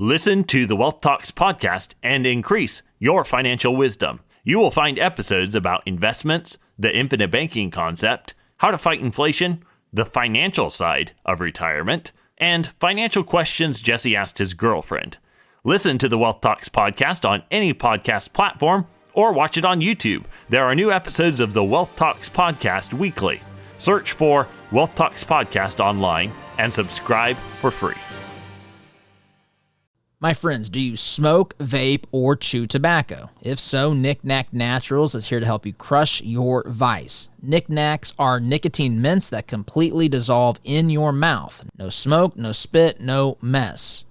Listen to the Wealth Talks podcast and increase your financial wisdom. You will find episodes about investments, the infinite banking concept, how to fight inflation, the financial side of retirement, and financial questions Jesse asked his girlfriend. Listen to the Wealth Talks podcast on any podcast platform or watch it on YouTube. There are new episodes of the Wealth Talks podcast weekly. Search for Wealth Talks podcast online and subscribe for free. My friends, do you smoke, vape, or chew tobacco? If so, Knick Knack Naturals is here to help you crush your vice. Knick Knacks are nicotine mints that completely dissolve in your mouth. No smoke, no spit, no mess.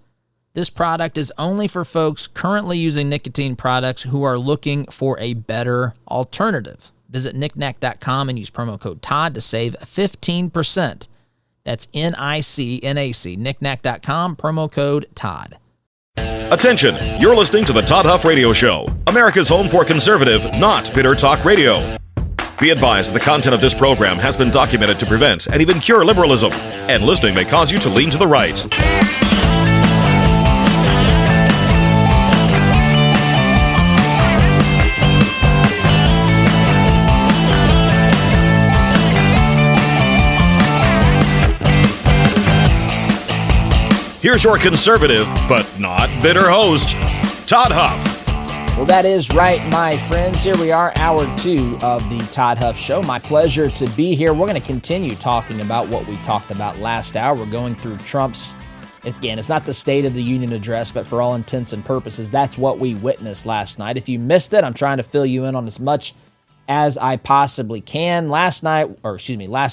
This product is only for folks currently using nicotine products who are looking for a better alternative. Visit knickknack.com and use promo code Todd to save 15%. That's NICNAC, knickknack.com, promo code Todd. Attention, you're listening to the Todd Huff Radio Show, America's home for conservative, not bitter talk radio. Be advised that the content of this program has been documented to prevent and even cure liberalism, and listening may cause you to lean to the right. Here's your conservative, but not bitter host, Todd Huff. Well, that is right, my friends. Here we are, hour 2 of the Todd Huff Show. My pleasure to be here. We're going to continue talking about what we talked about last hour. We're going through Trump's, again, it's not the State of the Union address, but for all intents and purposes, that's what we witnessed last night. If you missed it, I'm trying to fill you in on as much as I possibly can. Last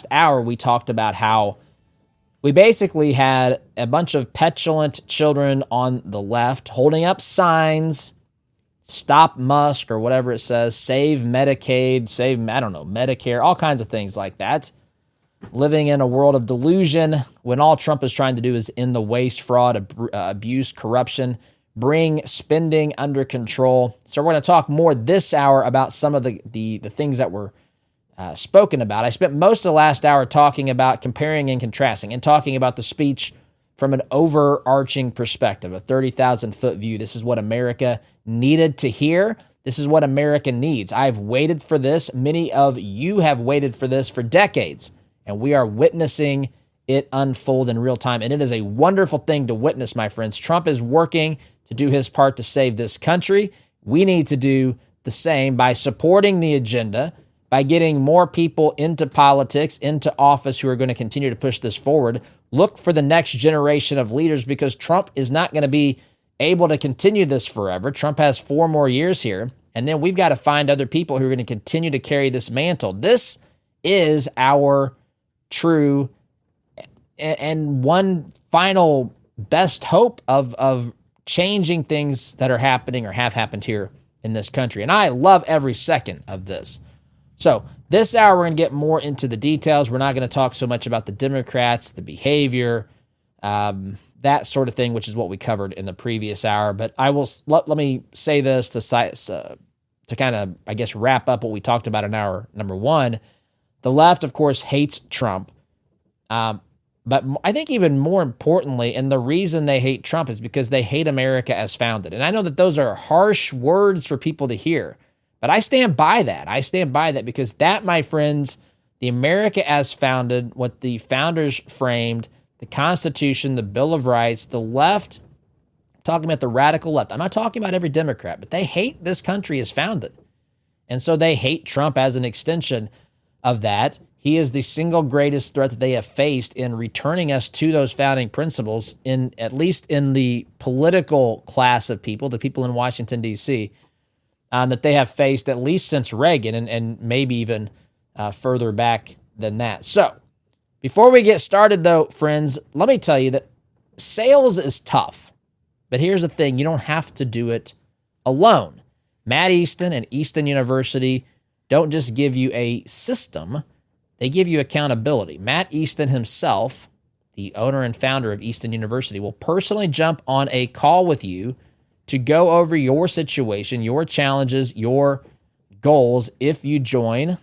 hour, we talked about how we basically had a bunch of petulant children on the left holding up signs, stop Musk or whatever it says, save Medicaid, save, Medicare, all kinds of things like that. Living in a world of delusion when all Trump is trying to do is end the waste, fraud, abuse, corruption, bring spending under control. So we're going to talk more this hour about some of the things that were spoken about. I spent most of the last hour talking about comparing and contrasting and talking about the speech from an overarching perspective, a 30,000-foot view. This is what America needed to hear. This is what America needs. I've waited for this. Many of you have waited for this for decades, and we are witnessing it unfold in real time, and it is a wonderful thing to witness, my friends. Trump is working to do his part to save this country. We need to do the same by supporting the agenda, by getting more people into politics, into office who are going to continue to push this forward. Look for the next generation of leaders because Trump is not going to be able to continue this forever. Trump has 4 more years here, and then we've got to find other people who are going to continue to carry this mantle. This is our true and one final best hope of changing things that are happening or have happened here in this country. And I love every second of this. So this hour, we're going to get more into the details. We're not going to talk so much about the Democrats, the behavior, that sort of thing, which is what we covered in the previous hour. But I will let me say this to kind of, I guess, wrap up what we talked about in hour number 1. The left, of course, hates Trump. But I think even more importantly, and the reason they hate Trump is because they hate America as founded. And I know that those are harsh words for people to hear. But I stand by that. I stand by that because that, my friends, the America as founded, what the founders framed, the Constitution, the Bill of Rights, the left, I'm talking about the radical left. I'm not talking about every Democrat, but they hate this country as founded. And so they hate Trump as an extension of that. He is the single greatest threat that they have faced in returning us to those founding principles, in at least in the political class of people, the people in Washington, D.C., that they have faced at least since Reagan and maybe even further back than that. So before we get started, though, friends, let me tell you that sales is tough. But here's the thing. You don't have to do it alone. Matt Easton and Easton University don't just give you a system. They give you accountability. Matt Easton himself, the owner and founder of Easton University, will personally jump on a call with you to go over your situation, your challenges, your goals if you join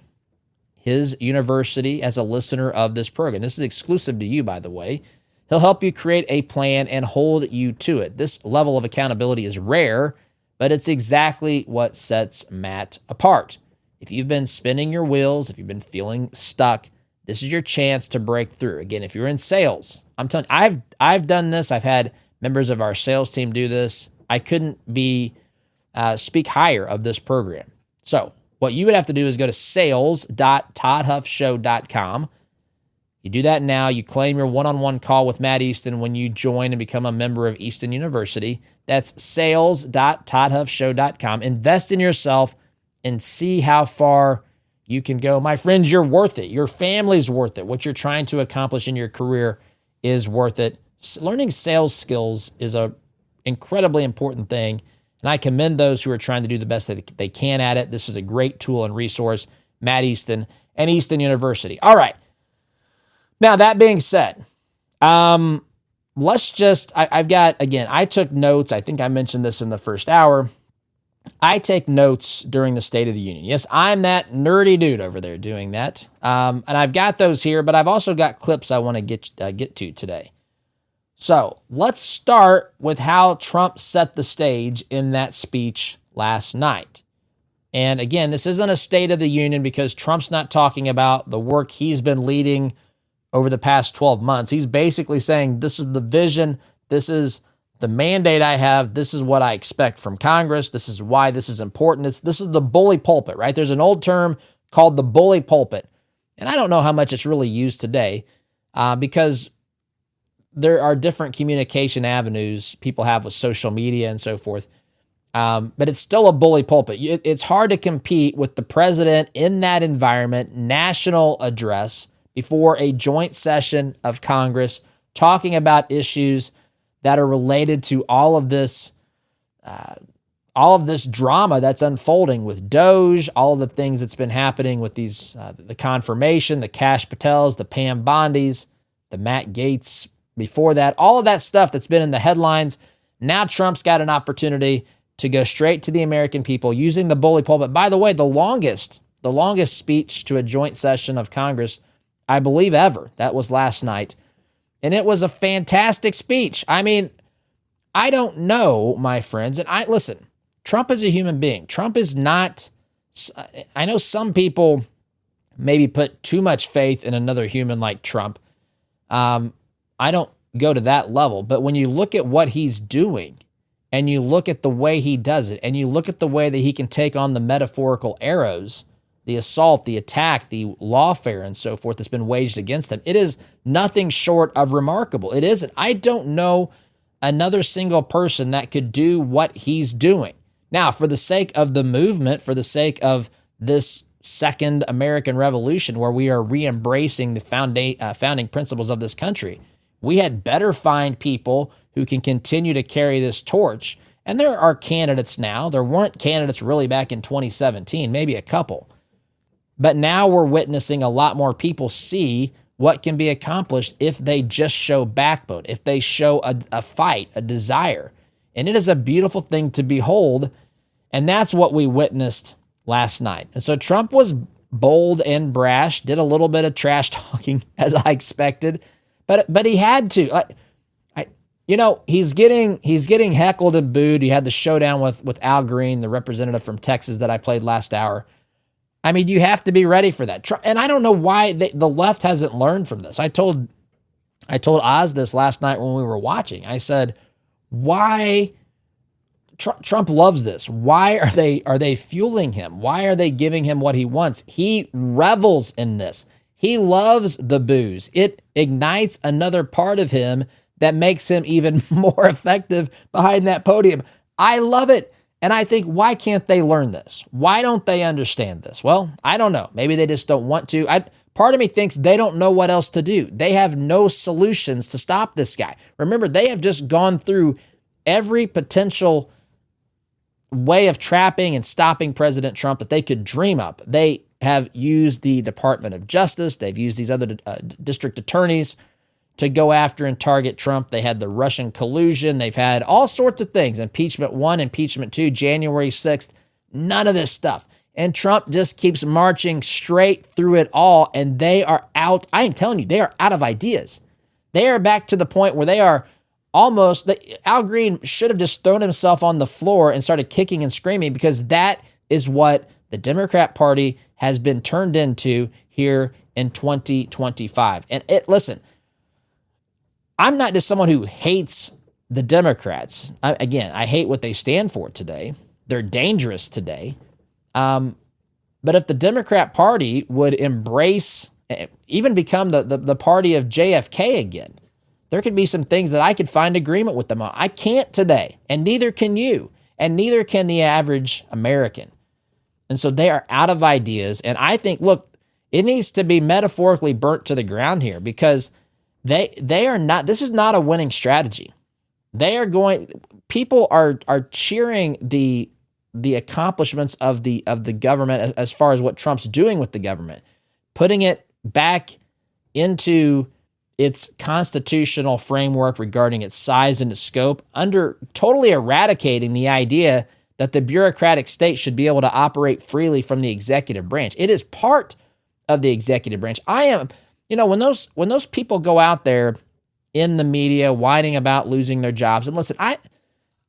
his university as a listener of this program. This is exclusive to you, by the way. He'll help you create a plan and hold you to it. This level of accountability is rare, but it's exactly what sets Matt apart. If you've been spinning your wheels, if you've been feeling stuck, this is your chance to break through. Again, if you're in sales, I'm telling you, I've done this. I've had members of our sales team do this. I couldn't speak higher of this program. So what you would have to do is go to sales.toddhuffshow.com. You do that now. You claim your one-on-one call with Matt Easton when you join and become a member of Easton University. That's sales.toddhuffshow.com. Invest in yourself and see how far you can go. My friends, you're worth it. Your family's worth it. What you're trying to accomplish in your career is worth it. Learning sales skills is an incredibly important thing, and I commend those who are trying to do the best that they can at it. This is a great tool and resource. Matt Easton and Easton University. All right. Now, that being said, I took notes. I think I mentioned this in the first hour. I take notes during the State of the Union. Yes, I'm that nerdy dude over there doing that. And I've got those here, but I've also got clips I want to get to today. So let's start with how Trump set the stage in that speech last night. And again, this isn't a State of the Union because Trump's not talking about the work he's been leading over the past 12 months. He's basically saying, this is the vision, this is the mandate I have, this is what I expect from Congress, this is why this is important. This is the bully pulpit, right? There's an old term called the bully pulpit. And I don't know how much it's really used today because there are different communication avenues people have with social media and so forth. But it's still a bully pulpit. It's hard to compete with the president in that environment, national address, before a joint session of Congress, talking about issues that are related to all of this drama that's unfolding with Doge, all of the things that's been happening with these, the confirmation, the Kash Patels, the Pam Bondis, the Matt Gaetz before that, all of that stuff that's been in the headlines. Now Trump's got an opportunity to go straight to the American people using the bully pulpit. By the way, the longest speech to a joint session of Congress, I believe, ever. That was last night. And it was a fantastic speech. I mean, I don't know, my friends. And listen, Trump is a human being. Trump is not, I know some people maybe put too much faith in another human like Trump. I don't go to that level. But when you look at what he's doing and you look at the way he does it and you look at the way that he can take on the metaphorical arrows, the assault, the attack, the lawfare, and so forth that's been waged against him, it is nothing short of remarkable. It isn't. I don't know another single person that could do what he's doing. Now, for the sake of the movement, for the sake of this second American Revolution, where we are re-embracing the founding principles of this country, we had better find people who can continue to carry this torch. And there are candidates now. There weren't candidates really back in 2017, maybe a couple. But now we're witnessing a lot more people see what can be accomplished if they just show backbone, if they show a fight, a desire. And it is a beautiful thing to behold. And that's what we witnessed last night. And so Trump was bold and brash, did a little bit of trash talking as I expected, but he had to. He's getting heckled and booed. He had the showdown with Al Green, the representative from Texas that I played last hour. I mean, you have to be ready for that. And I don't know why the left hasn't learned from this. I told Oz this last night when we were watching. I said, why Trump loves this? Why are they fueling him? Why are they giving him what he wants? He revels in this. He loves the booze. It ignites another part of him that makes him even more effective behind that podium. I love it. And I think, why can't they learn this? Why don't they understand this? Well, I don't know. Maybe they just don't want to. Part of me thinks they don't know what else to do. They have no solutions to stop this guy. Remember, they have just gone through every potential way of trapping and stopping President Trump that they could dream up. They have used the Department of Justice. They've used these other district attorneys to go after and target Trump. They had the Russian collusion. They've had all sorts of things. Impeachment 1, impeachment 2, January 6th, none of this stuff. And Trump just keeps marching straight through it all. And they are out. I am telling you, they are out of ideas. They are back to the point where they are almost, Al Green should have just thrown himself on the floor and started kicking and screaming, because that is what the Democrat Party has been turned into here in 2025. And listen, I'm not just someone who hates the Democrats. I hate what they stand for today. They're dangerous today. But if the Democrat Party would embrace, even become the party of JFK again, there could be some things that I could find agreement with them on. I can't today, and neither can you, and neither can the average American. And so they are out of ideas. And I think, look, it needs to be metaphorically burnt to the ground here, because they are not, this is not a winning strategy. People are cheering the accomplishments of the government as far as what Trump's doing with the government, putting it back into its constitutional framework regarding its size and its scope, totally eradicating the idea that the bureaucratic state should be able to operate freely from the executive branch. It is part of the executive branch. When those people go out there in the media whining about losing their jobs, and listen, I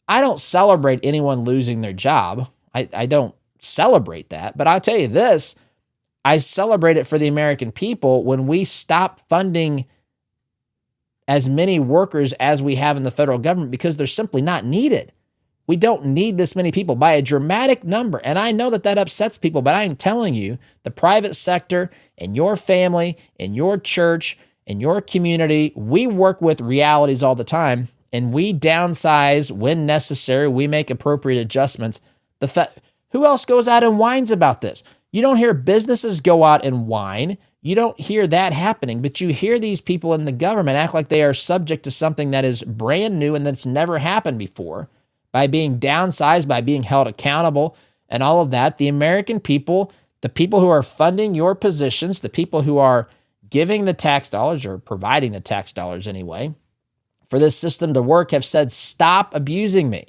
don't celebrate anyone losing their job. I don't celebrate that. But I'll tell you this, I celebrate it for the American people when we stop funding as many workers as we have in the federal government, because they're simply not needed. We don't need this many people by a dramatic number. And I know that upsets people, but I am telling you, the private sector and your family and your church and your community, we work with realities all the time, and we downsize when necessary. We make appropriate adjustments. Who else goes out and whines about this? You don't hear businesses go out and whine. You don't hear that happening, but you hear these people in the government act like they are subject to something that is brand new and that's never happened before, by being downsized, by being held accountable, and all of that. The American people, the people who are funding your positions, the people who are giving the tax dollars, or providing the tax dollars anyway, for this system to work, have said, stop abusing me.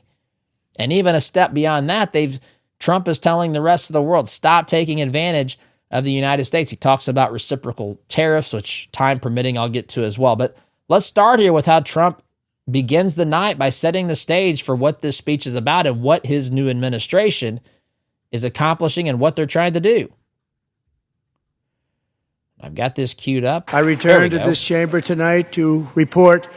And even a step beyond that, Trump is telling the rest of the world, stop taking advantage of the United States. He talks about reciprocal tariffs, which, time permitting, I'll get to as well. But let's start here with how Trump begins the night by setting the stage for what this speech is about and what his new administration is accomplishing and what they're trying to do. I've got this queued up. I return to this chamber tonight to report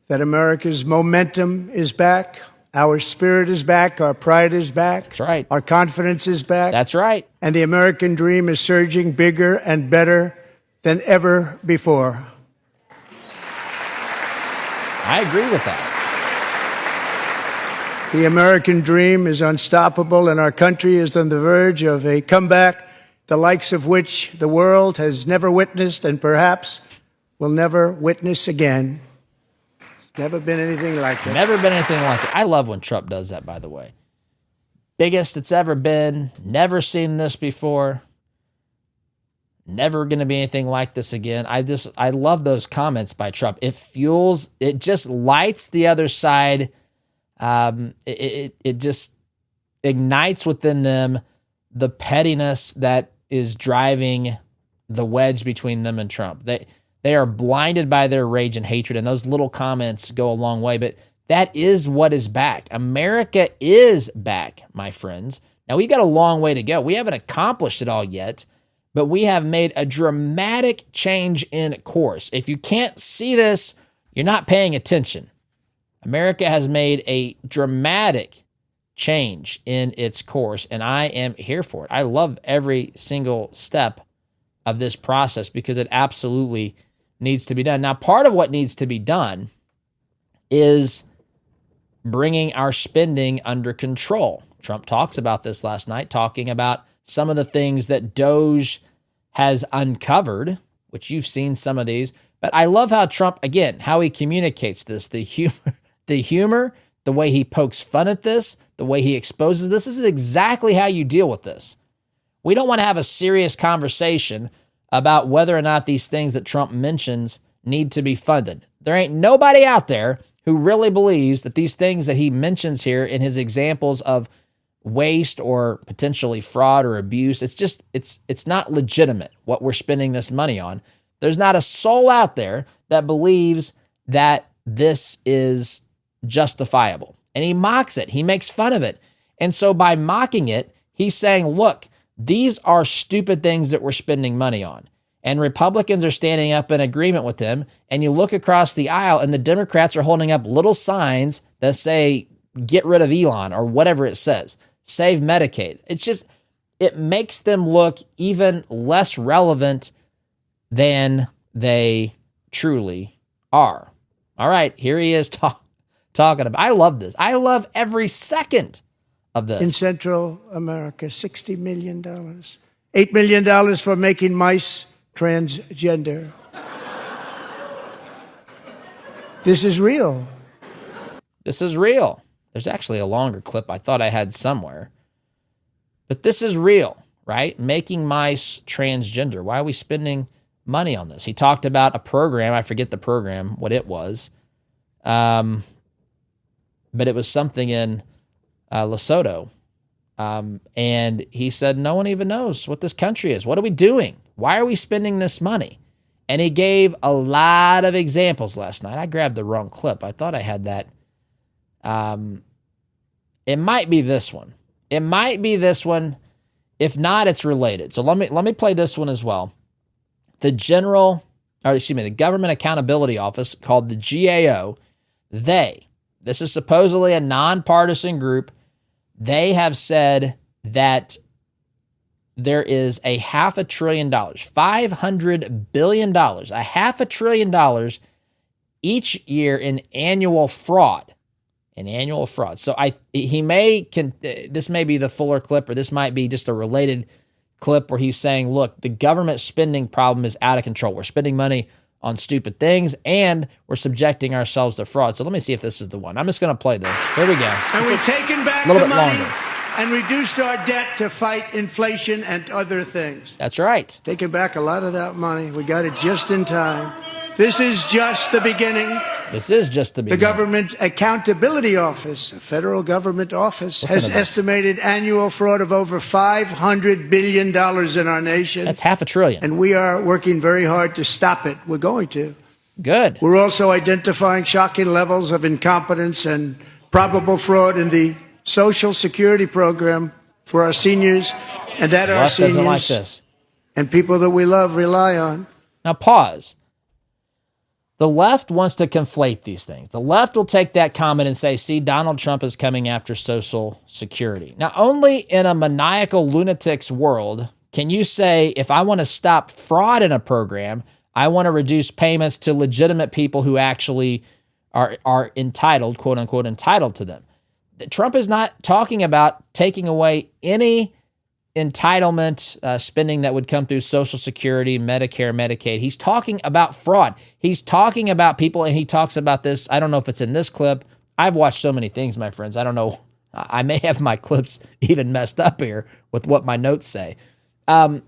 that America's momentum is back. Our spirit is back. Our pride is back. That's right. Our confidence is back. That's right. And the American dream is surging bigger and better than ever before. I agree with that. The American dream is unstoppable, and our country is on the verge of a comeback, the likes of which the world has never witnessed and perhaps will never witness again. Never been anything like it. Never been anything like it. I love when Trump does that, by the way. Biggest it's ever been. Never seen this before. Never going to be anything like this again. I love those comments by Trump. It just lights the other side. It just ignites within them the pettiness that is driving the wedge between them and Trump. They are blinded by their rage and hatred, and those little comments go a long way. But that is what is back. America is back, my friends. Now, we've got a long way to go. We haven't accomplished it all yet, but we have made a dramatic change in course. If you can't see this, you're not paying attention. America has made a dramatic change in its course, and I am here for it. I love every single step of this process because it absolutely needs to be done. Now, part of what needs to be done is bringing our spending under control. Trump talks about this last night, talking about some of the things that DOJ has uncovered, which you've seen some of these. But I love how Trump, again, how he communicates this, the humor, the way he pokes fun at this, the way he exposes this. This is exactly how you deal with this. We don't want to have a serious conversation about whether or not these things that Trump mentions need to be funded. There ain't nobody out there who really believes that these things that he mentions here in his examples of waste or potentially fraud or abuse, it's not legitimate what we're spending this money on. There's not a soul out there that believes that this is justifiable. And he mocks it. He makes fun of it. And so by mocking it, he's saying, look, these are stupid things that we're spending money on. And Republicans are standing up in agreement with him. And you look across the aisle and the Democrats are holding up little signs that say, get rid of Elon or whatever it says, save Medicaid. It's just, it makes them look even less relevant than they truly are. All right, here he is talking about. I love this. I love every second of this. In Central America, $60 million. $8 million for making mice transgender. This is real. This is real. There's actually a longer clip I thought I had somewhere. But this is real, right? Making mice transgender. Why are we spending money on this? He talked about a program. I forget the program, what it was. But it was something in Lesotho. And he said, no one even knows what this country is. What are we doing? Why are we spending this money? And he gave a lot of examples last night. I grabbed the wrong clip. I thought I had that. It might be this one. It might be this one. If not, it's related. So let me play this one as well. The Government Accountability Office, called the GAO, this is supposedly a nonpartisan group. They have said that there is a $500 billion, $500 billion, $500 billion each year in annual fraud. So this may be the fuller clip, or this might be just a related clip where he's saying, look, the government spending problem is out of control. We're spending money on stupid things, and we're subjecting ourselves to fraud. So let me see if this is the one. I'm just going to play this. Here we go. And we've taken back the money and reduced our debt to fight inflation and other things. That's right. Taking back a lot of that money. We got it just in time. This is just the beginning. This is just the beginning. The Government Accountability Office, a federal government office, has estimated annual fraud of over $500 billion in our nation. That's $500 billion. And we are working very hard to stop it. We're going to. Good. We're also identifying shocking levels of incompetence and probable fraud in the Social Security program for our seniors, and that our seniors doesn't like this. And people that we love rely on. Now pause. The left wants to conflate these things. The left will take that comment and say, see, Donald Trump is coming after Social Security. Now, only in a maniacal lunatic's world can you say, if I want to stop fraud in a program, I want to reduce payments to legitimate people who actually are entitled, quote unquote, entitled to them. Trump is not talking about taking away any entitlement spending that would come through Social Security, Medicare, Medicaid. He's talking about fraud. He's talking about people, and he talks about this. I don't know if it's in this clip. I've watched so many things, my friends. I don't know. I may have my clips even messed up here with what my notes say. But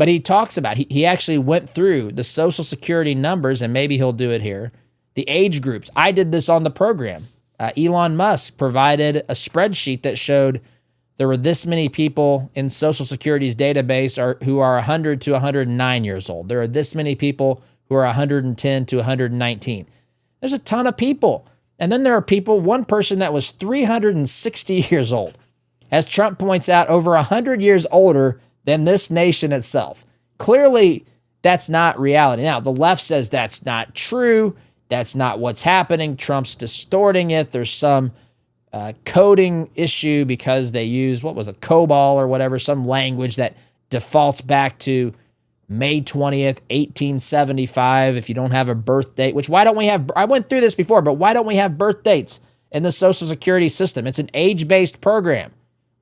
he talks about, he actually went through the Social Security numbers, and maybe he'll do it here. The age groups. I did this on the program. Elon Musk provided a spreadsheet that showed there were this many people in Social Security's database who are 100 to 109 years old. There are this many people who are 110 to 119. There's a ton of people. And then there are one person that was 360 years old. As Trump points out, over 100 years older than this nation itself. Clearly, that's not reality. Now, the left says that's not true. That's not what's happening. Trump's distorting it. There's some coding issue because they use, COBOL or whatever, some language that defaults back to May 20th, 1875, if you don't have a birth date, I went through this before, but why don't we have birth dates in the Social Security system? It's an age-based program.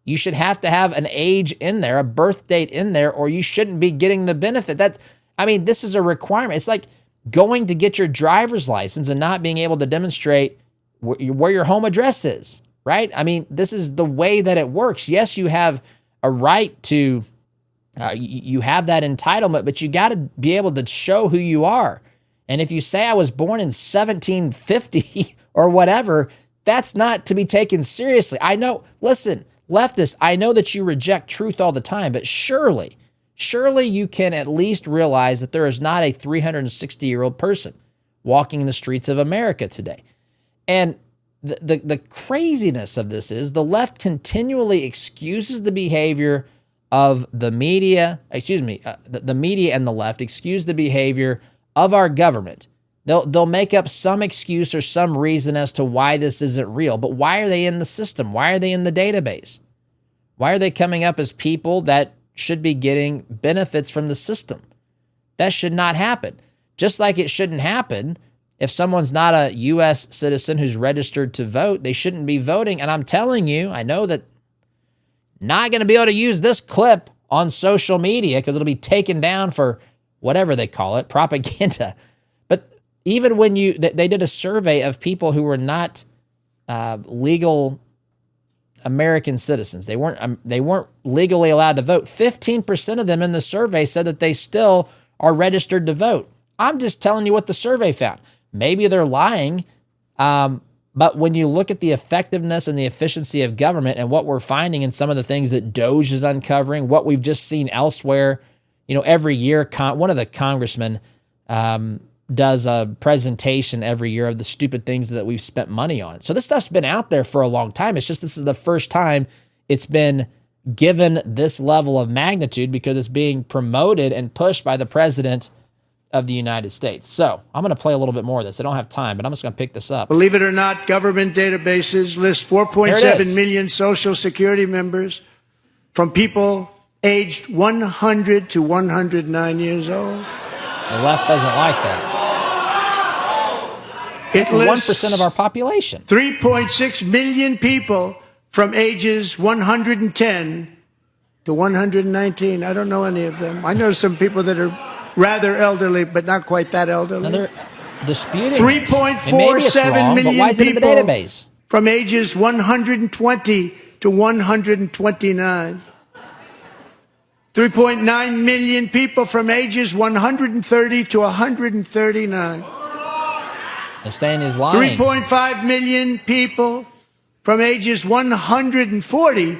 You should have to have an age in there, a birth date in there, or you shouldn't be getting the benefit. This is a requirement. It's like going to get your driver's license and not being able to demonstrate where your home address is, right? This is the way that it works. Yes, you have a right to, you have that entitlement, but you got to be able to show who you are. And if you say I was born in 1750 or whatever, that's not to be taken seriously. I know, listen, leftists, I know that you reject truth all the time, but surely you can at least realize that there is not a 360-year-old person walking the streets of America today. And the craziness of this is the left continually excuses the behavior of the media, the media and the left excuse the behavior of our government. They'll make up some excuse or some reason as to why this isn't real. But why are they in the system? Why are they in the database? Why are they coming up as people that should be getting benefits from the system? That should not happen. Just like it shouldn't happen if someone's not a U.S. citizen who's registered to vote, they shouldn't be voting. And I'm telling you, I know that not going to be able to use this clip on social media because it'll be taken down for whatever they call it, propaganda. But even when they did a survey of people who were not legal American citizens, they weren't legally allowed to vote. 15% of them in the survey said that they still are registered to vote. I'm just telling you what the survey found. Maybe they're lying, but when you look at the effectiveness and the efficiency of government and what we're finding in some of the things that DOJ is uncovering, what we've just seen elsewhere, every year, one of the congressmen does a presentation every year of the stupid things that we've spent money on. So this stuff's been out there for a long time. It's just this is the first time it's been given this level of magnitude because it's being promoted and pushed by the president of the United States. So I'm going to play a little bit more of this. I don't have time, but I'm just going to pick this up. Believe it or not, government databases list 4.7 million Social Security members from people aged 100 to 109 years old. The left doesn't like that. It's 1% of our population. 3.6 million people from ages 110 to 119. I don't know any of them. I know some people that are rather elderly, but not quite that elderly. Now they're disputing 3.47 million why is it in the people database? From ages 120 to 129. 3.9 million people from ages 130 to 139. They're saying he's lying. 3.5 million people from ages 140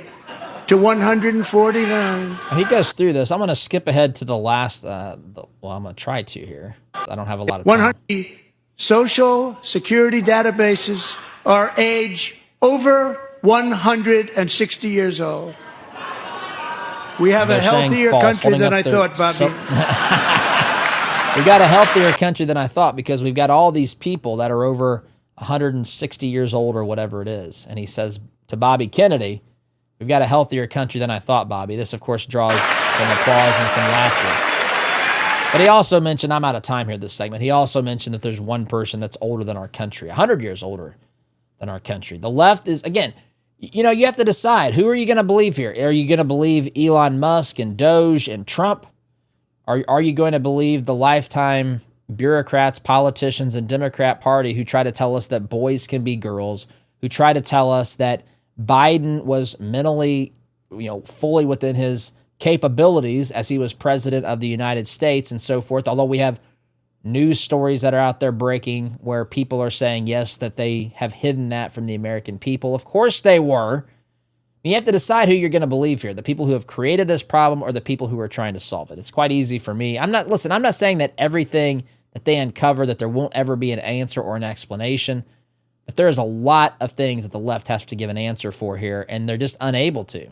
to 149. He goes through this. I'm going to skip ahead to the last, I'm going to try to here. I don't have a lot of time. 100 Social Security databases are age over 160 years old. We have a healthier country than I thought, Bobby. We've got a healthier country than I thought because we've got all these people that are over 160 years old or whatever it is. And he says to Bobby Kennedy, we've got a healthier country than I thought, Bobby. This, of course, draws some applause and some laughter. But he also mentioned, I'm out of time here this segment, he also mentioned that there's one person that's older than our country, 100 years older than our country. The left is, again, you have to decide, who are you going to believe here? Are you going to believe Elon Musk and DOJ and Trump? Are you going to believe the lifetime bureaucrats, politicians, and Democrat Party who try to tell us that boys can be girls, who try to tell us that Biden was mentally, fully within his capabilities as he was president of the United States and so forth, although we have news stories that are out there breaking where people are saying, yes, that they have hidden that from the American people. Of course they were. You have to decide who you're going to believe here, the people who have created this problem or the people who are trying to solve it. It's quite easy for me. I'm not saying that everything that they uncover, that there won't ever be an answer or an explanation, but there is a lot of things that the left has to give an answer for here, and they're just unable to,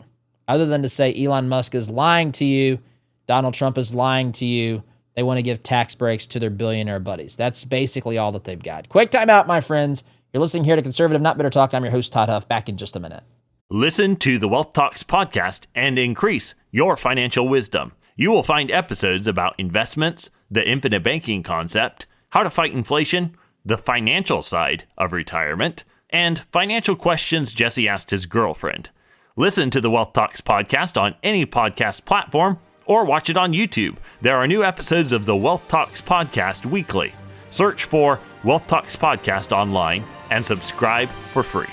other than to say Elon Musk is lying to you, Donald Trump is lying to you, they want to give tax breaks to their billionaire buddies. That's basically all that they've got. Quick time out, my friends. You're listening here to Conservative Not Bitter Talk. I'm your host, Todd Huff. Back in just a minute. Listen to the Wealth Talks podcast and increase your financial wisdom. You will find episodes about investments, the infinite banking concept, how to fight inflation, the financial side of retirement, and financial questions Jesse asked his girlfriend. Listen to the Wealth Talks podcast on any podcast platform or watch it on YouTube. There are new episodes of the Wealth Talks podcast weekly. Search for Wealth Talks podcast online and subscribe for free.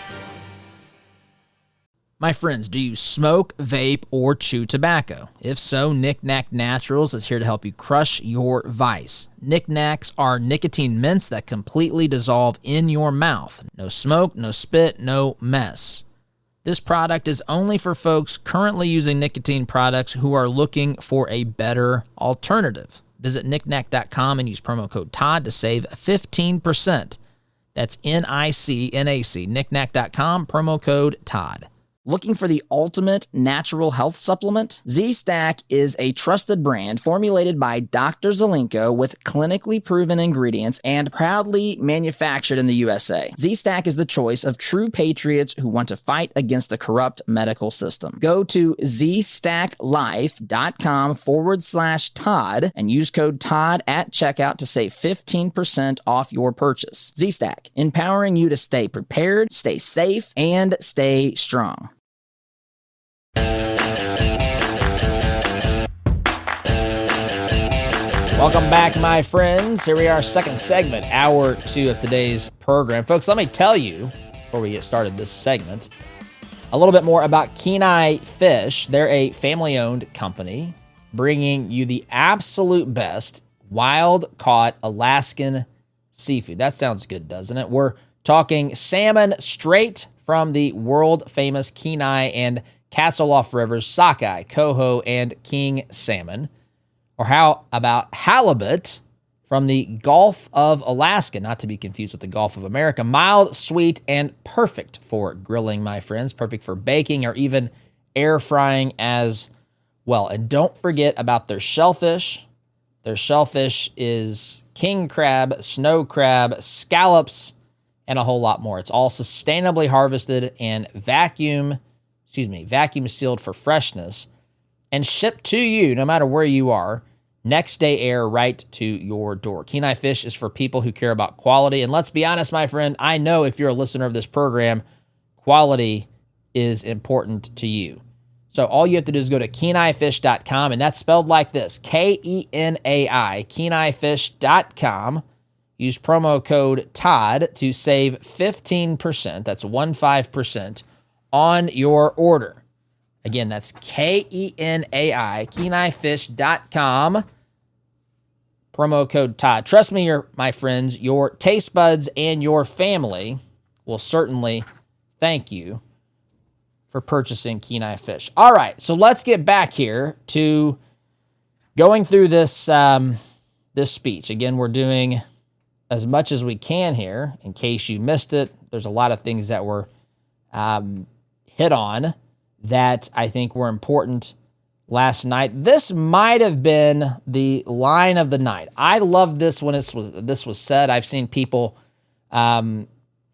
My friends, do you smoke, vape, or chew tobacco? If so, Knick Knack Naturals is here to help you crush your vice. Knick Knacks are nicotine mints that completely dissolve in your mouth. No smoke, no spit, no mess. This product is only for folks currently using nicotine products who are looking for a better alternative. Visit knickknack.com and use promo code Todd to save 15%. That's NICNAC, knickknack.com, promo code Todd. Looking for the ultimate natural health supplement? Z-Stack is a trusted brand formulated by Dr. Zelenko with clinically proven ingredients and proudly manufactured in the USA. Z-Stack is the choice of true patriots who want to fight against the corrupt medical system. Go to zstacklife.com/Todd and use code Todd at checkout to save 15% off your purchase. Z-Stack, empowering you to stay prepared, stay safe, and stay strong. Welcome back, my friends. Here we are, second segment, hour 2 of today's program. Folks, let me tell you, before we get started this segment, a little bit more about Kenai Fish. They're a family-owned company bringing you the absolute best wild-caught Alaskan seafood. That sounds good, doesn't it? We're talking salmon straight from the world-famous Kenai and Castleoff rivers, sockeye, coho, and king salmon. Or how about halibut from the Gulf of Alaska, not to be confused with the Gulf of America. Mild, sweet, and perfect for grilling, my friends. Perfect for baking or even air frying as well. And don't forget about their shellfish. Their shellfish is king crab, snow crab, scallops, and a whole lot more. It's all sustainably harvested and vacuum sealed for freshness and shipped to you, no matter where you are, next day air right to your door. Kenai Fish is for people who care about quality. And let's be honest, my friend, I know if you're a listener of this program, quality is important to you. So all you have to do is go to KenaiFish.com, and that's spelled like this, Kenai, KenaiFish.com. Use promo code Todd to save 15%, that's 15%, on your order. Again, that's Kenai, KenaiFish.com. Promo code Todd. Trust me, my friends, your taste buds and your family will certainly thank you for purchasing Kenai Fish. All right, so let's get back here to going through this this speech. Again, we're doing as much as we can here in case you missed it. There's a lot of things that were hit on that I think were important last night. This might have been the line of the night. I love this when this was said. I've seen people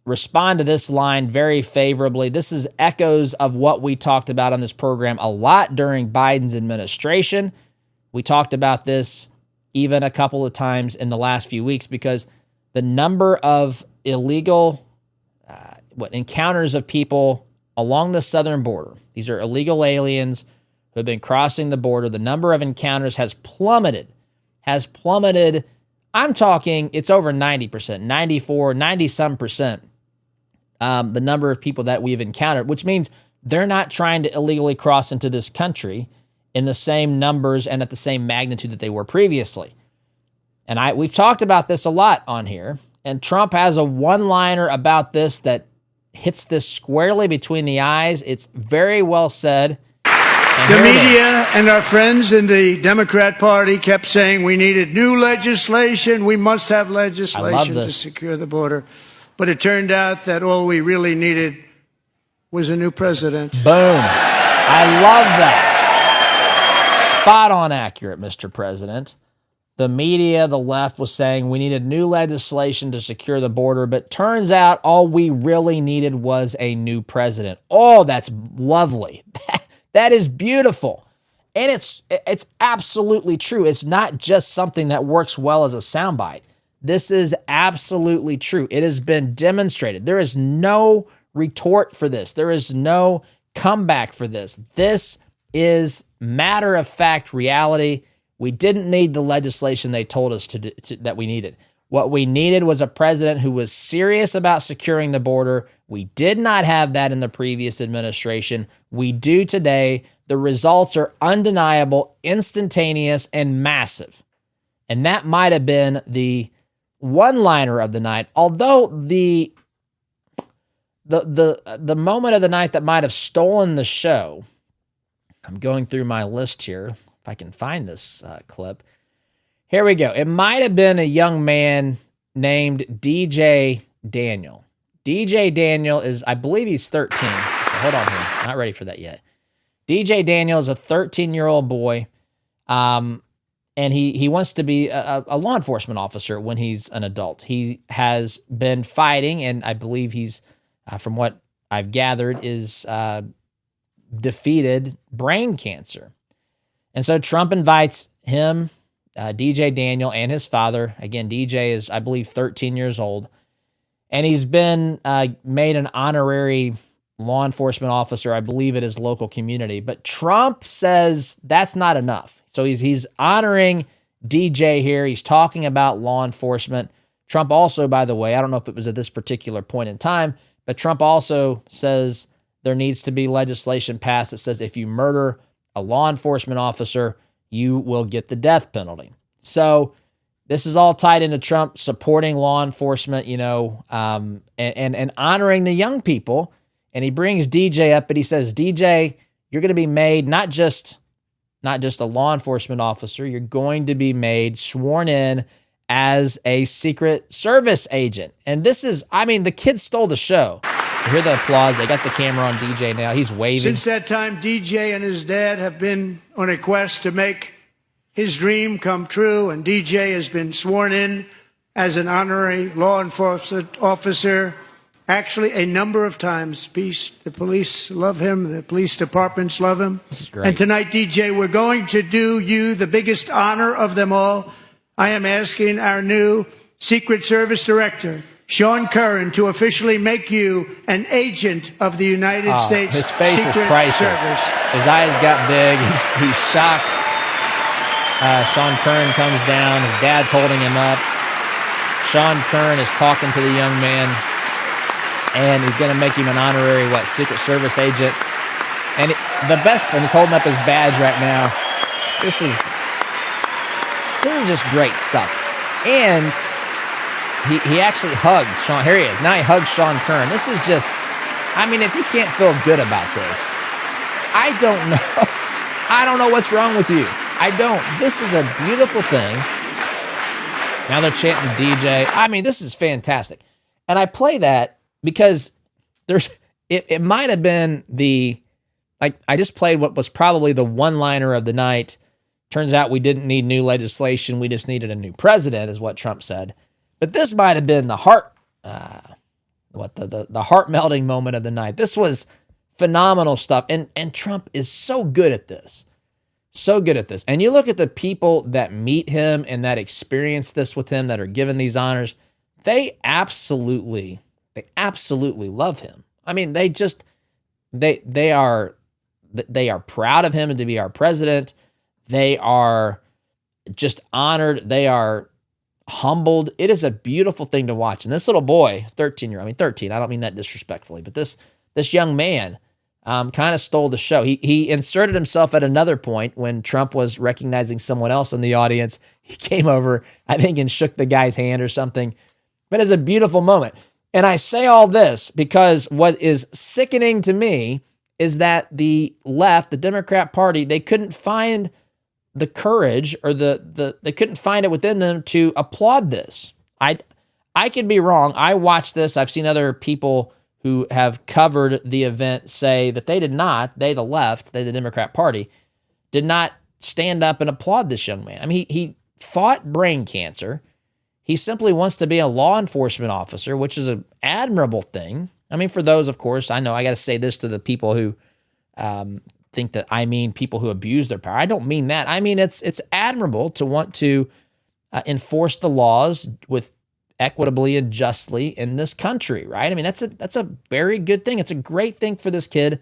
respond to this line very favorably. This is echoes of what we talked about on this program a lot during Biden's administration. We talked about this even a couple of times in the last few weeks because the number of illegal encounters of people along the southern border, these are illegal aliens who have been crossing the border, the number of encounters has plummeted. I'm talking, it's over 90%, 94, 90-some percent, the number of people that we've encountered, which means they're not trying to illegally cross into this country in the same numbers and at the same magnitude that they were previously. And we've talked about this a lot on here, and Trump has a one-liner about this that hits this squarely between the eyes. It's very well said. The media and our friends in the Democrat Party kept saying we needed new legislation. We must have legislation to secure the border. But it turned out that all we really needed was a new president. Boom. I love that. Spot on accurate, Mr. President. The media, the left, was saying we needed new legislation to secure the border, but turns out all we really needed was a new president. Oh, that's lovely. That is beautiful. And it's absolutely true. It's not just something that works well as a soundbite. This is absolutely true. It has been demonstrated. There is no retort for this. There is no comeback for this. This is matter-of-fact reality. We didn't need the legislation they told us that we needed. What we needed was a president who was serious about securing the border. We did not have that in the previous administration. We do today. The results are undeniable, instantaneous, and massive. And that might have been the one-liner of the night, although the moment of the night that might have stolen the show, I'm going through my list here, if I can find this clip. Here we go. It might have been a young man named DJ Daniel. DJ Daniel is, I believe he's 13. Hold on here. Not ready for that yet. DJ Daniel is a 13-year-old boy. And he wants to be a law enforcement officer when he's an adult. He has been fighting, and I believe he's, from what I've gathered, is defeated brain cancer. And so Trump invites him, DJ Daniel, and his father. Again, DJ is, I believe, 13 years old. And he's been made an honorary law enforcement officer, I believe, at his local community. But Trump says that's not enough. So he's honoring DJ here. He's talking about law enforcement. Trump also, by the way, I don't know if it was at this particular point in time, but Trump also says there needs to be legislation passed that says if you murder a law enforcement officer, you will get the death penalty. So this is all tied into Trump supporting law enforcement, and honoring the young people. And he brings DJ up, but he says, DJ, you're going to be made not just a law enforcement officer, you're going to be made sworn in as a Secret Service agent. And this is, the kids stole the show. You hear the applause. They got the camera on DJ now. He's waving. Since that time, DJ and his dad have been on a quest to make his dream come true, and DJ has been sworn in as an honorary law enforcement officer. Actually, a number of times. The police love him. The police departments love him. This is great. And tonight, DJ, we're going to do you the biggest honor of them all. I am asking our new Secret Service Director, Sean Curran, to officially make you an agent of the United States His face Secret is priceless. Service. His eyes got big. He's shocked. Sean Curran comes down. His dad's holding him up. Sean Curran is talking to the young man. And he's going to make him an honorary, Secret Service agent. And the best one, he's holding up his badge right now. This is just great stuff. And he actually hugs Sean. Here he is. Now he hugs Sean Curran. This is just, if you can't feel good about this, I don't know. I don't know what's wrong with you. I don't. This is a beautiful thing. Now they're chanting DJ. This is fantastic. And I play that because it might have been I just played what was probably the one-liner of the night. Turns out we didn't need new legislation. We just needed a new president, is what Trump said. But this might have been the heart-melting moment of the night. This was phenomenal stuff. And Trump is so good at this. So good at this. And you look at the people that meet him and that experience this with him, that are given these honors, they absolutely love him. They are proud of him and to be our president. They are just honored. They are humbled. It is a beautiful thing to watch. And this little boy, 13, I don't mean that disrespectfully, but this young man kind of stole the show. He inserted himself at another point when Trump was recognizing someone else in the audience. He came over, I think, and shook the guy's hand or something. But it's a beautiful moment. And I say all this because what is sickening to me is that the left, the Democrat Party, they couldn't find the courage or they couldn't find it within them to applaud this. I could be wrong. I watched this. I've seen other people who have covered the event say that they, the left, the Democrat Party, did not stand up and applaud this young man. He fought brain cancer. He simply wants to be a law enforcement officer, which is an admirable thing. For those, of course, I know I got to say this to the people who think that I mean people who abuse their power. I don't mean that. It's admirable to want to enforce the laws with equitably and justly in this country, right? That's a very good thing. It's a great thing for this kid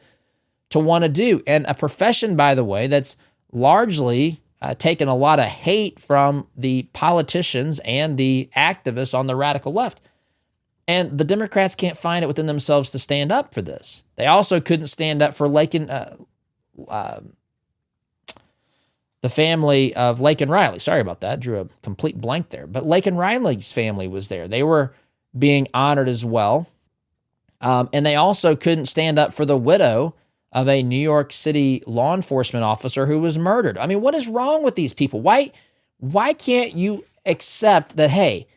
to want to do. And a profession, by the way, that's largely taken a lot of hate from the politicians and the activists on the radical left. And the Democrats can't find it within themselves to stand up for this. They also couldn't stand up for the family of Laken Riley. Sorry about that. Drew a complete blank there. But Laken Riley's family was there. They were being honored as well. And they also couldn't stand up for the widow of a New York City law enforcement officer who was murdered. What is wrong with these people? Why Why can't you accept that, hey,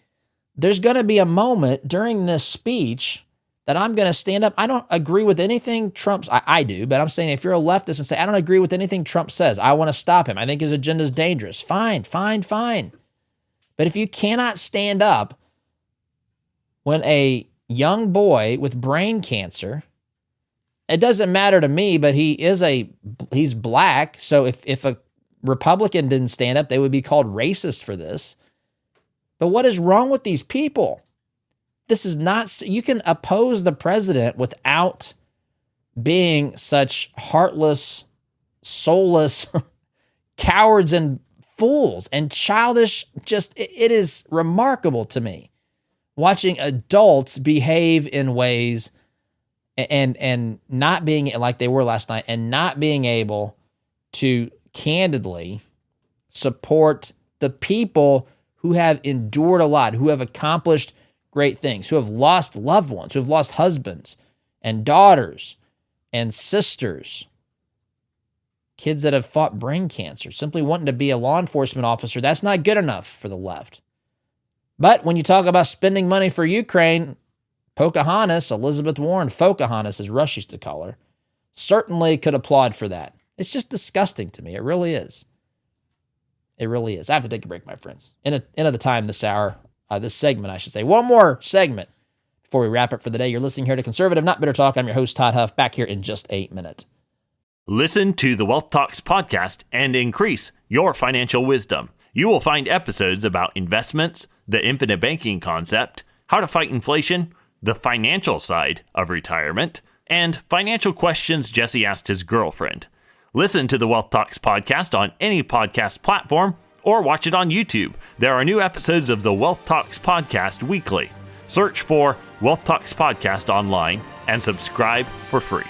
there's going to be a moment during this speech that I'm going to stand up. I don't agree with anything I do, but I'm saying if you're a leftist and say, I don't agree with anything Trump says, I want to stop him. I think his agenda is dangerous. Fine. But if you cannot stand up when a young boy with brain cancer, it doesn't matter to me, but he's black. So if a Republican didn't stand up, they would be called racist for this. But what is wrong with these people? This is not, you can oppose the president without being such heartless, soulless cowards and fools and childish. It is remarkable to me watching adults behave in ways and not being like they were last night and not being able to candidly support the people who have endured a lot, who have accomplished great things, who have lost loved ones, who have lost husbands and daughters and sisters, kids that have fought brain cancer, simply wanting to be a law enforcement officer. That's not good enough for the left. But when you talk about spending money for Ukraine, Pocahontas, Elizabeth Warren, Pocahontas, as Rush used to call her, certainly could applaud for that. It's just disgusting to me. It really is. It really is. I have to take a break, my friends. End of the time this hour, this segment, I should say. One more segment before we wrap up for the day. You're listening here to Conservative Not Bitter Talk. I'm your host, Todd Huff, back here in just 8 minutes. Listen to the Wealth Talks podcast and increase your financial wisdom. You will find episodes about investments, the infinite banking concept, how to fight inflation, the financial side of retirement, and financial questions Jesse asked his girlfriend. Listen to the Wealth Talks podcast on any podcast platform or watch it on YouTube. There are new episodes of the Wealth Talks podcast weekly. Search for Wealth Talks podcast online and subscribe for free.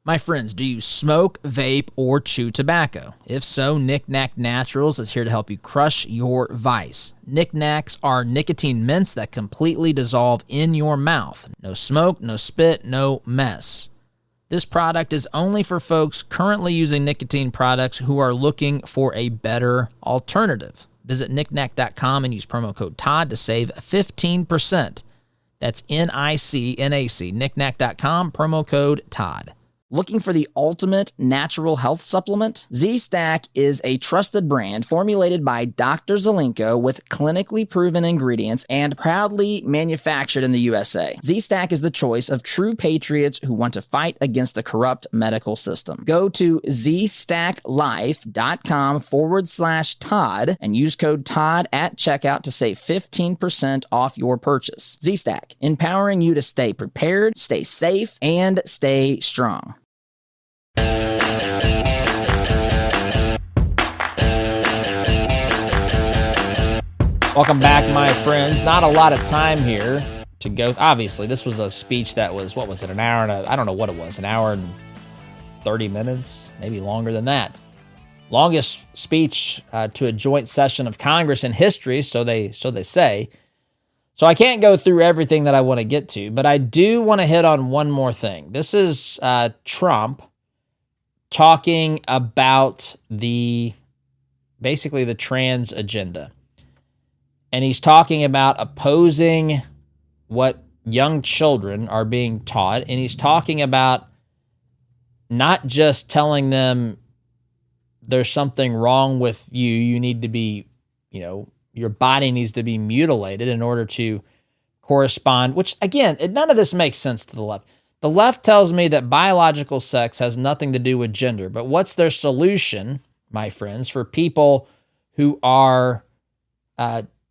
My friends, do you smoke, vape, or chew tobacco? If so, Knick Knack Naturals is here to help you crush your vice. Knick Knacks are nicotine mints that completely dissolve in your mouth. No smoke, no spit, no mess. This product is only for folks currently using nicotine products who are looking for a better alternative. Visit knickknack.com and use promo code Todd to save 15%. That's NICNAC, knickknack.com, promo code Todd. Looking for the ultimate natural health supplement? Z-Stack is a trusted brand formulated by Dr. Zelenko with clinically proven ingredients and proudly manufactured in the USA. Z-Stack is the choice of true patriots who want to fight against the corrupt medical system. Go to zstacklife.com/Todd and use code Todd at checkout to save 15% off your purchase. Z-Stack, empowering you to stay prepared, stay safe, and stay strong. Welcome back, my friends. Not a lot of time here to go. Obviously, this was a speech that was, what was it, an hour and I don't know what it was, an hour and 30 minutes, maybe longer than that. Longest speech to a joint session of Congress in history, so they say. So I can't go through everything that I want to get to, but I do want to hit on one more thing. This is Trump talking about basically the trans agenda. And he's talking about opposing what young children are being taught. And he's talking about not just telling them there's something wrong with you. You need to be, your body needs to be mutilated in order to correspond, which, again, none of this makes sense to the left. The left tells me that biological sex has nothing to do with gender. But what's their solution, my friends, for people who are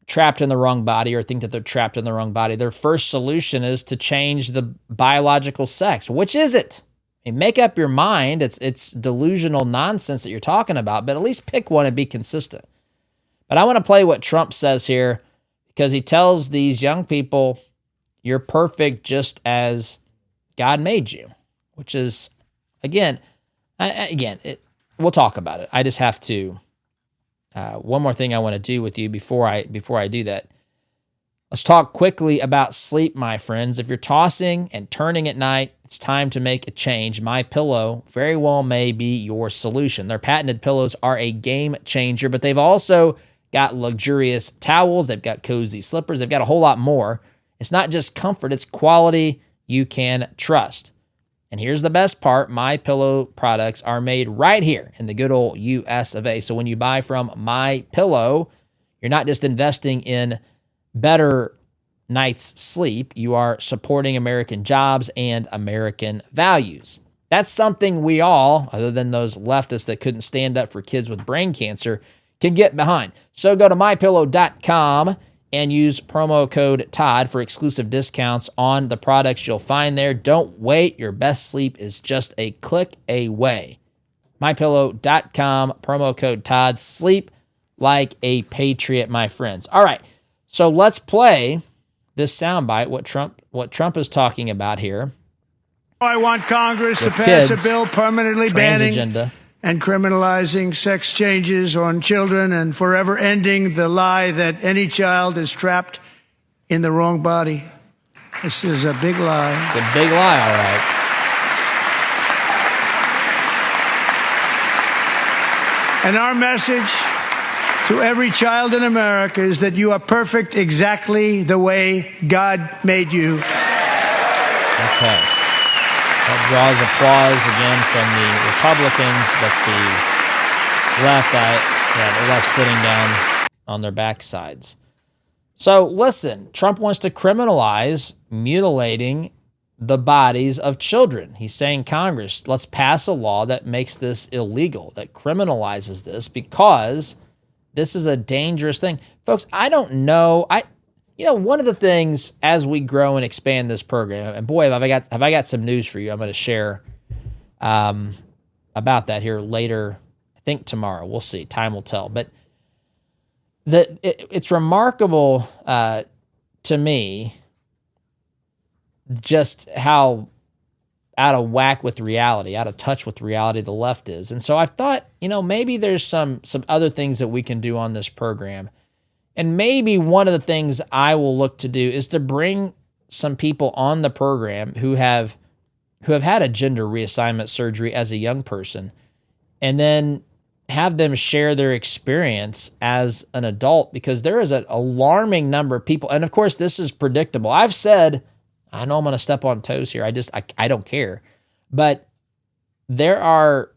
trapped in the wrong body or think that they're trapped in the wrong body? Their first solution is to change the biological sex. Which is it? Make up your mind. It's delusional nonsense that you're talking about, but at least pick one and be consistent. But I want to play what Trump says here because he tells these young people, you're perfect just as God made you, which is, we'll talk about it. I just have to, one more thing I want to do with you before I do that. Let's talk quickly about sleep, my friends. If you're tossing and turning at night, it's time to make a change. My Pillow very well may be your solution. Their patented pillows are a game changer, but they've also got luxurious towels. They've got cozy slippers. They've got a whole lot more. It's not just comfort, it's quality you can trust. And here's the best part. My Pillow products are made right here in the good old US of A. So when you buy from My Pillow, you're not just investing in better night's sleep, you are supporting American jobs and American values. That's something we all, other than those leftists that couldn't stand up for kids with brain cancer, can get behind. So go to mypillow.com and use promo code Todd for exclusive discounts on the products you'll find there. Don't wait. Your best sleep is just a click away. mypillow.com, promo code Todd. Sleep like a patriot, my friends. All right. So let's play this soundbite, what Trump is talking about here. I want Congress to pass a bill permanently banning and criminalizing sex changes on children and forever ending the lie that any child is trapped in the wrong body. This is a big lie. It's a big lie, all right. And our message to every child in America is that you are perfect exactly the way God made you. Okay. That draws applause again from the Republicans, but the left sitting down on their backsides. So listen, Trump wants to criminalize mutilating the bodies of children. He's saying, Congress, let's pass a law that makes this illegal, that criminalizes this, because this is a dangerous thing. Folks, I don't know. One of the things as we grow and expand this program, and boy, have I got some news for you. I'm going to share about that here later. I think tomorrow. We'll see. Time will tell. But it's remarkable to me just how out of whack with reality, out of touch with reality the left is. And so I thought, maybe there's some other things that we can do on this program. And maybe one of the things I will look to do is to bring some people on the program who have had a gender reassignment surgery as a young person, and then have them share their experience as an adult, because there is an alarming number of people. And of course, this is predictable. I've said, I know I'm going to step on toes here. I don't care. But there are,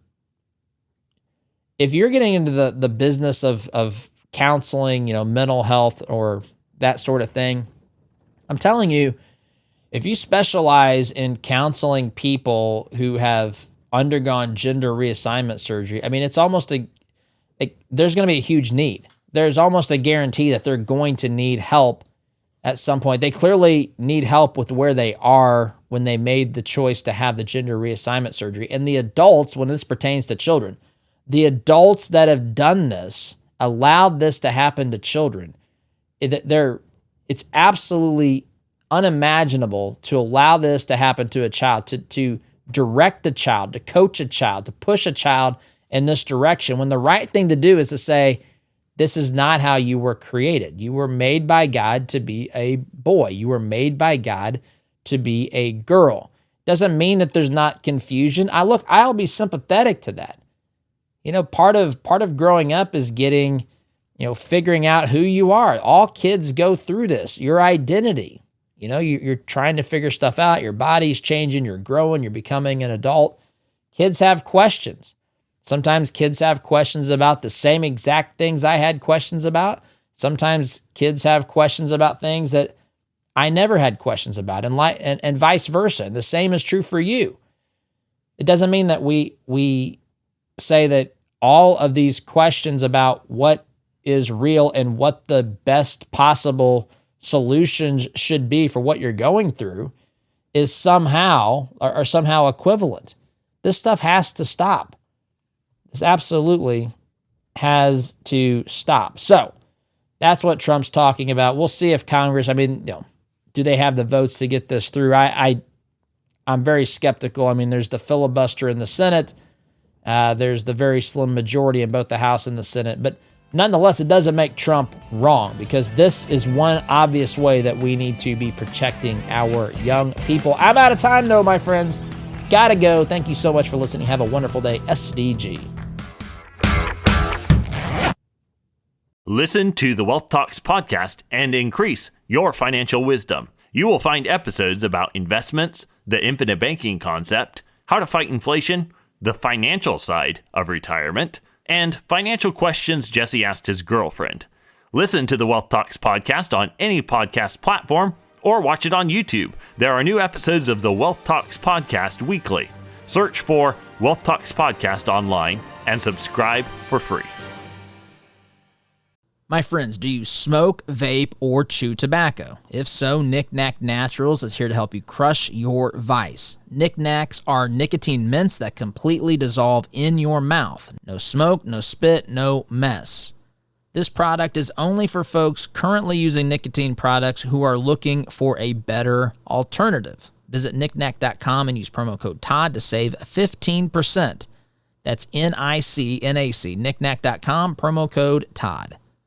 if you're getting into the business of counseling, mental health or that sort of thing, I'm telling you, if you specialize in counseling people who have undergone gender reassignment surgery, I mean, it's almost there's going to be a huge need. There's almost a guarantee that they're going to need help at some point. They clearly need help with where they are when they made the choice to have the gender reassignment surgery. And the adults, when this pertains to children, the adults that have done this, allowed this to happen to children, it's absolutely unimaginable to allow this to happen to a child, to direct a child, to coach a child, to push a child in this direction, when the right thing to do is to say, this is not how you were created. You were made by God to be a boy. You were made by God to be a girl. Doesn't mean that there's not confusion. I'll be sympathetic to that. Part of growing up is getting, figuring out who you are. All kids go through this. Your identity. You're trying to figure stuff out. Your body's changing. You're growing. You're becoming an adult. Kids have questions. Sometimes kids have questions about the same exact things I had questions about. Sometimes kids have questions about things that I never had questions about, and vice versa. And the same is true for you. It doesn't mean that we say that all of these questions about what is real and what the best possible solutions should be for what you're going through is somehow equivalent. This stuff has to stop. This absolutely has to stop. So that's what Trump's talking about. We'll see if Congress, do they have the votes to get this through? I'm very skeptical. There's the filibuster in the Senate. There's the very slim majority in both the House and the Senate. But Nonetheless, it doesn't make Trump wrong, because this is one obvious way that we need to be protecting our young people. I'm out of time, though, my friends. Gotta go. Thank you so much for listening. Have a wonderful day. SDG. Listen to the Wealth Talks podcast and increase your financial wisdom. You will find episodes about investments, the infinite banking concept, how to fight inflation, the financial side of retirement, and financial questions Jesse asked his girlfriend. Listen to the Wealth Talks podcast on any podcast platform or watch it on YouTube. There are new episodes of the Wealth Talks podcast weekly. Search for Wealth Talks podcast online and subscribe for free. My friends, do you smoke, vape, or chew tobacco? If so, Knick Knack Naturals is here to help you crush your vice. Knick Knacks are nicotine mints that completely dissolve in your mouth. No smoke, no spit, no mess. This product is only for folks currently using nicotine products who are looking for a better alternative. Visit knickknack.com and use promo code Todd to save 15%. That's NICNAC, knickknack.com, promo code Todd.